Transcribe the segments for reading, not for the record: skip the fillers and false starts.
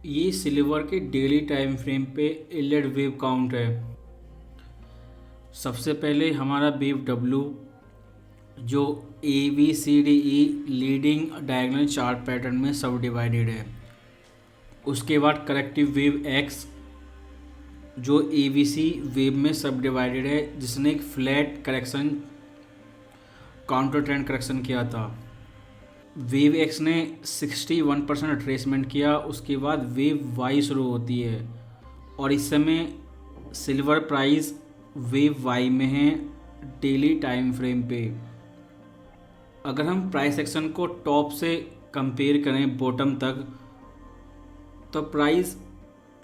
ये सिल्वर के daily time frame पे इलेड वेव काउंट है। सबसे पहले हमारा वेव डब्ल्यू जो A B C D E leading diagonal chart pattern में सब डिवाइडेड है। उसके बाद करेक्टिव वेव एक्स जो ए बी सी वेव में सब डिवाइडेड है, जिसने एक flat correction counter trend correction किया था। वेव एक्स ने 61% रिट्रेसमेंट किया। उसके बाद वेव वाई शुरू होती है और इस समय सिल्वर प्राइस वेव वाई में है डेली टाइम फ्रेम पे। अगर हम प्राइस एक्शन को टॉप से कंपेयर करें बॉटम तक, तो प्राइस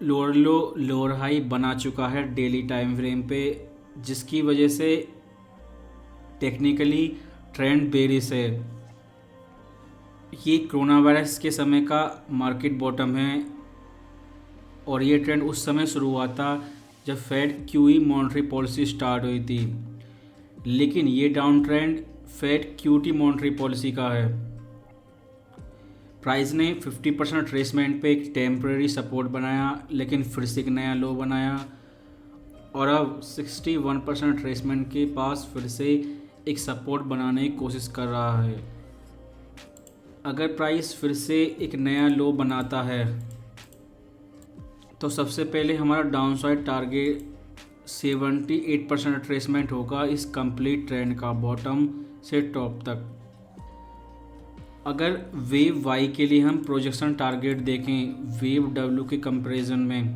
लोअर लो लोअर हाई बना चुका है डेली टाइम फ्रेम पे, जिसकी वजह से टेक्निकली ट्रेंड बेरिश है। ये कोरोना वायरस के समय का मार्केट बॉटम है और ये ट्रेंड उस समय शुरू हुआ था जब Fed QE monetary policy start हुई थी। लेकिन ये down trend Fed QT monetary policy का है। प्राइस ने 50% ट्रेसमेंट पे एक टेम्परेरी सपोर्ट बनाया, लेकिन फिर से एक नया लो बनाया और अब 61% ट्रेसमेंट के पास फिर से एक सपोर्ट बनाने की कोशिश कर रहा है। अगर प्राइस फिर से एक नया लो बनाता है तो सबसे पहले हमारा डाउनसाइड टारगेट 78% रिट्रेसमेंट होगा इस कंप्लीट ट्रेंड का बॉटम से टॉप तक। अगर वेव वाई के लिए हम प्रोजेक्शन टारगेट देखें वेव डब्ल्यू के कंपैरिजन में,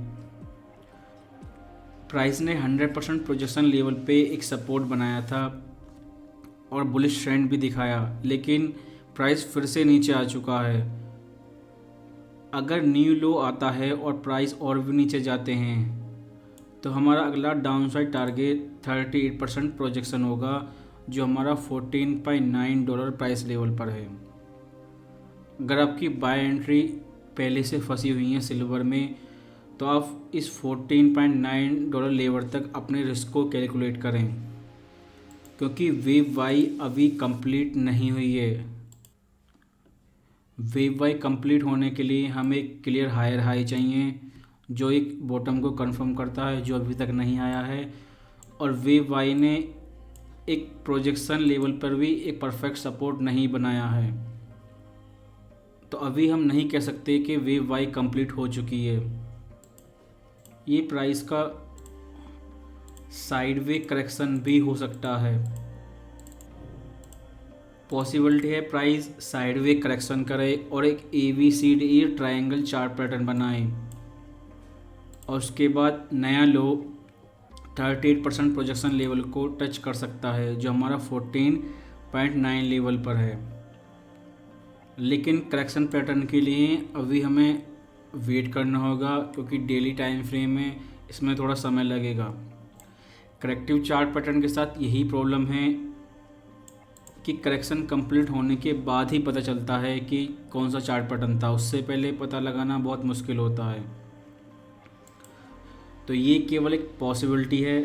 प्राइस ने 100% प्रोजेक्शन लेवल पे एक सपोर्ट बनाया था और बुलिश ट्रेंड भी दिखाया, लेकिन प्राइस फिर से नीचे आ चुका है। अगर न्यू लो आता है और प्राइस और भी नीचे जाते हैं तो हमारा अगला डाउनसाइड टारगेट 38% प्रोजेक्शन होगा, जो हमारा $14.9 प्राइस लेवल पर है। अगर आपकी बाय एंट्री पहले से फंसी हुई है सिल्वर में, तो आप इस $14.9 लेवल तक अपने रिस्क को कैलकुलेट करें, क्योंकि वेव वाई अभी कंप्लीट नहीं हुई है। वेव वाई कंप्लीट होने के लिए हमें एक क्लियर हायर हाई चाहिए जो एक बॉटम को कंफर्म करता है, जो अभी तक नहीं आया है। और वेव वाई ने एक प्रोजेक्शन लेवल पर भी एक परफेक्ट सपोर्ट नहीं बनाया है, तो अभी हम नहीं कह सकते कि वेव वाई कंप्लीट हो चुकी है। ये प्राइस का साइडवे करेक्शन भी हो सकता है। पॉसिबिलिटी है प्राइस साइडवे करेक्शन करे और एक A B C D E triangle chart pattern बनाए और उसके बाद नया लो 38% प्रोजेक्शन लेवल को टच कर सकता है, जो हमारा 14.9 लेवल पर है। लेकिन करेक्शन पैटर्न के लिए अभी हमें वेट करना होगा, क्योंकि डेली टाइम फ्रेम में इसमें थोड़ा समय लगेगा। करेक्टिव चार्ट पैटर्न के साथ यही प्रॉब्लम है कि करेक्शन कंप्लीट होने के बाद ही पता चलता है कि कौन सा चार्ट पैटर्न था, उससे पहले पता लगाना बहुत मुश्किल होता है। तो ये केवल एक पॉसिबिलिटी है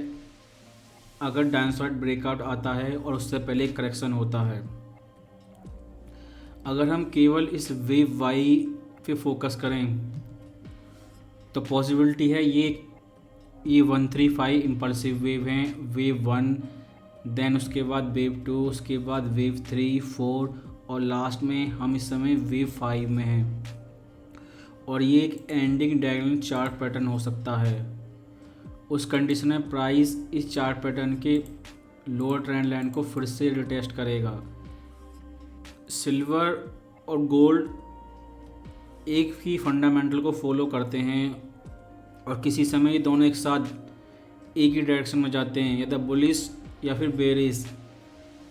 अगर डाउनसाइड ब्रेकआउट आता है और उससे पहले करेक्शन होता है। अगर हम केवल इस वेव वाई पे फोकस करें तो पॉसिबिलिटी है ये 135 इम्पल्सिव वेव हैं। वेव 1, देन उसके बाद वेव 2, उसके बाद वेव 3, 4 और लास्ट में हम इस समय वेव 5 में हैं। और ये एक एंडिंग डायगोनल चार्ट पैटर्न हो सकता है। उस कंडीशन में प्राइस इस चार्ट पैटर्न के लोअर ट्रेंड लाइन को फिर से रिटेस्ट करेगा। सिल्वर और गोल्ड एक ही फंडामेंटल को फॉलो करते हैं और किसी समय ये दोनों एक साथ एक ही डायरेक्शन में जाते हैं, या तो बुलिश या फिर बेरिश।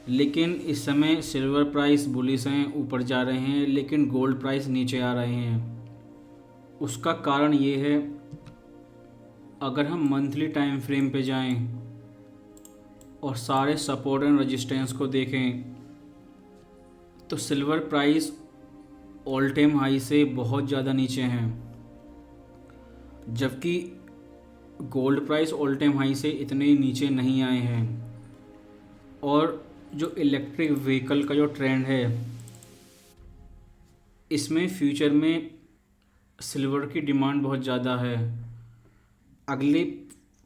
लेकिन इस समय सिल्वर प्राइस बुलिश हैं, ऊपर जा रहे हैं, लेकिन गोल्ड प्राइस नीचे आ रहे हैं। उसका कारण ये है, अगर हम मंथली टाइम फ्रेम पे जाएं और सारे सपोर्ट एंड रेजिस्टेंस को देखें तो silver price all time high से बहुत ज़्यादा नीचे हैं, जबकि gold price all time high से इतने नीचे नहीं आए हैं। और जो इलेक्ट्रिक व्हीकल का जो ट्रेंड है, इसमें फ्यूचर में सिल्वर की डिमांड बहुत ज़्यादा है। अगले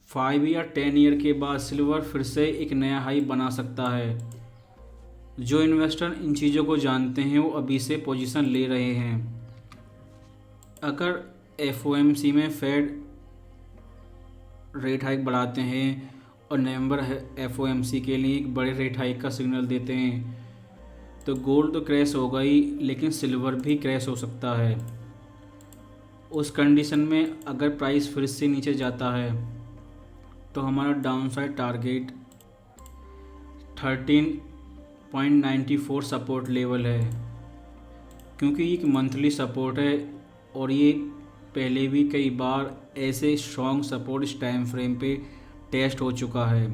5 या 10 ईयर के बाद सिल्वर फिर से एक नया हाई बना सकता है। जो इन्वेस्टर इन चीज़ों को जानते हैं वो अभी से पोजीशन ले रहे हैं। अगर एफओएमसी में फेड रेट हाइक बढ़ाते हैं और नवंबर एफओएमसी के लिए एक बड़े रेट हाइक का सिग्नल देते हैं तो गोल्ड तो क्रैश होगा ही, लेकिन सिल्वर भी क्रैश हो सकता है। उस कंडीशन में अगर प्राइस फिर से नीचे जाता है तो हमारा डाउनसाइड टारगेट 13.94 सपोर्ट लेवल है, क्योंकि ये एक मंथली सपोर्ट है और ये पहले भी कई बार ऐसे स्ट्रॉन्ग सपोर्ट इस टाइम फ्रेम पे टेस्ट हो चुका है।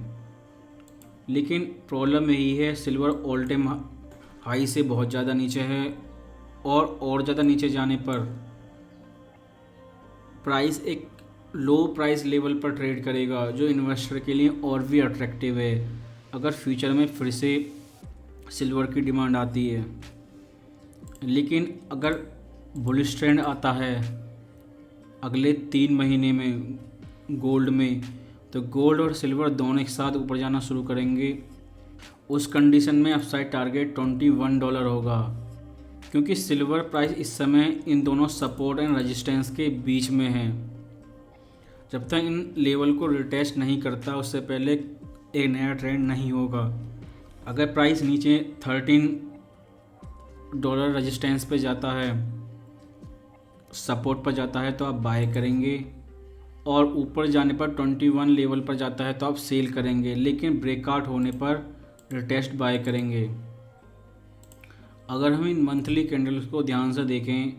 लेकिन प्रॉब्लम यही है, सिल्वर ऑल टाइम हाई से बहुत ज़्यादा नीचे है और ज़्यादा नीचे जाने पर प्राइस एक लो प्राइस लेवल पर ट्रेड करेगा, जो इन्वेस्टर के लिए और भी अट्रैक्टिव है अगर फ्यूचर में फिर से सिल्वर की डिमांड आती है। लेकिन अगर बुलिश ट्रेंड आता है अगले 3 महीने में गोल्ड में, तो गोल्ड और सिल्वर दोनों एक साथ ऊपर जाना शुरू करेंगे। उस कंडीशन में अपसाइड टारगेट $21 होगा, क्योंकि सिल्वर प्राइस इस समय इन दोनों सपोर्ट एंड रेजिस्टेंस के बीच में है। जब तक इन लेवल को रिटेस्ट नहीं करता उससे पहले एक नया ट्रेंड नहीं होगा। अगर प्राइस नीचे $13 रेजिस्टेंस पे जाता है, सपोर्ट पर जाता है तो आप बाय करेंगे, और ऊपर जाने पर 21 लेवल पर जाता है तो आप सेल करेंगे, लेकिन ब्रेकआउट होने पर रिटेस्ट बाय करेंगे। अगर हम इन मंथली कैंडल्स को ध्यान से देखें,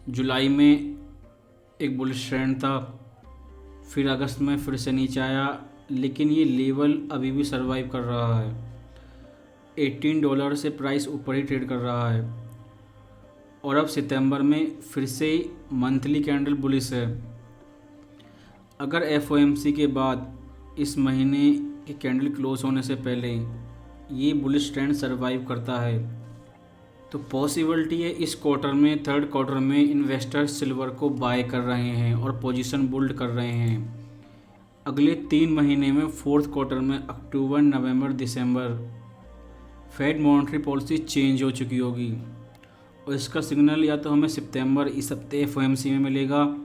जुलाई में एक बुलिश ट्रेंड था, फिर अगस्त में फिर से नीचे आया, लेकिन ये लेवल अभी भी सरवाइव कर रहा है। $18 से प्राइस ऊपर ही ट्रेड कर रहा है और अब सितंबर में फिर से मंथली कैंडल बुलिश है। अगर एफओएमसी के बाद इस महीने की कैंडल क्लोज होने से पहले ये बुलिश ट्रेंड सरवाइव करता है तो पॉसिबिलिटी है इस क्वार्टर में, थर्ड क्वार्टर में इन्वेस्टर सिल्वर को बाय कर रहे हैं और पोजीशन बुल्ड कर रहे हैं। अगले 3 महीने में फोर्थ क्वार्टर में अक्टूबर, नवंबर, दिसंबर फेड मॉनेटरी पॉलिसी चेंज हो चुकी होगी और इसका सिग्नल या तो हमें सितंबर इस हफ्ते एफओएमसी में मिलेगा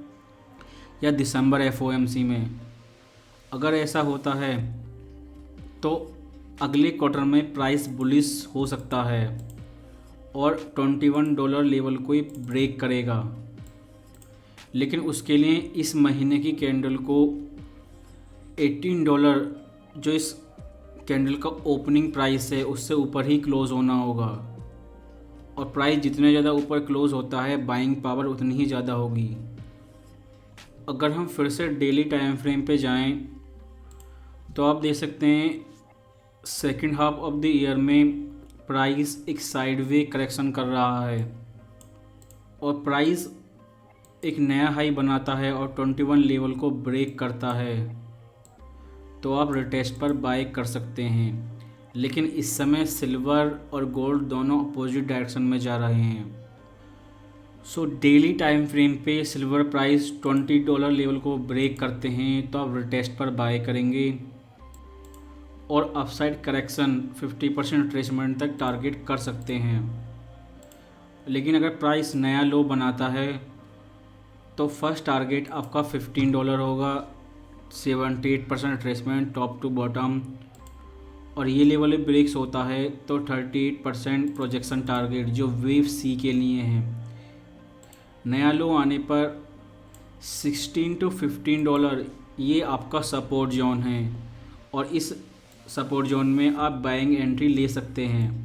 या दिसंबर एफओएमसी में। अगर ऐसा होता है तो अगले क्वार्टर में प्राइस बुलिश हो सकता है और $21 लेवल को ही ब्रेक करेगा। लेकिन उसके लिए इस महीने की कैंडल को $18 जो इस कैंडल का ओपनिंग प्राइस है उससे ऊपर ही क्लोज होना होगा, और प्राइस जितने ज़्यादा ऊपर क्लोज होता है बाइंग पावर उतनी ही ज़्यादा होगी। अगर हम फिर से डेली टाइम फ्रेम पे जाएं तो आप देख सकते हैं second half of the year में प्राइस एक साइडवे करेक्शन कर रहा है और प्राइस एक नया हाई बनाता है और 21 लेवल को ब्रेक करता है तो आप रिटेस्ट पर बाय कर सकते हैं। लेकिन इस समय सिल्वर और गोल्ड दोनों अपोजिट डायरेक्शन में जा रहे हैं। सो डेली टाइम फ्रेम पे सिल्वर प्राइस $20 लेवल को ब्रेक करते हैं तो आप रिटेस्ट पर बाय करेंगे और अपसाइड करेक्शन 50% रिट्रेसमेंट तक टारगेट कर सकते हैं। लेकिन अगर प्राइस नया लो बनाता है तो फर्स्ट टारगेट आपका $15 होगा, 78% रिट्रेसमेंट टॉप टू बॉटम, और ये लेवल ब्रेक्स होता है तो 38% प्रोजेक्शन टारगेट जो वेव सी के लिए है। नया लो आने पर $16 to $15 ये आपका सपोर्ट जोन है और इस सपोर्ट जोन में आप बाइंग एंट्री ले सकते हैं।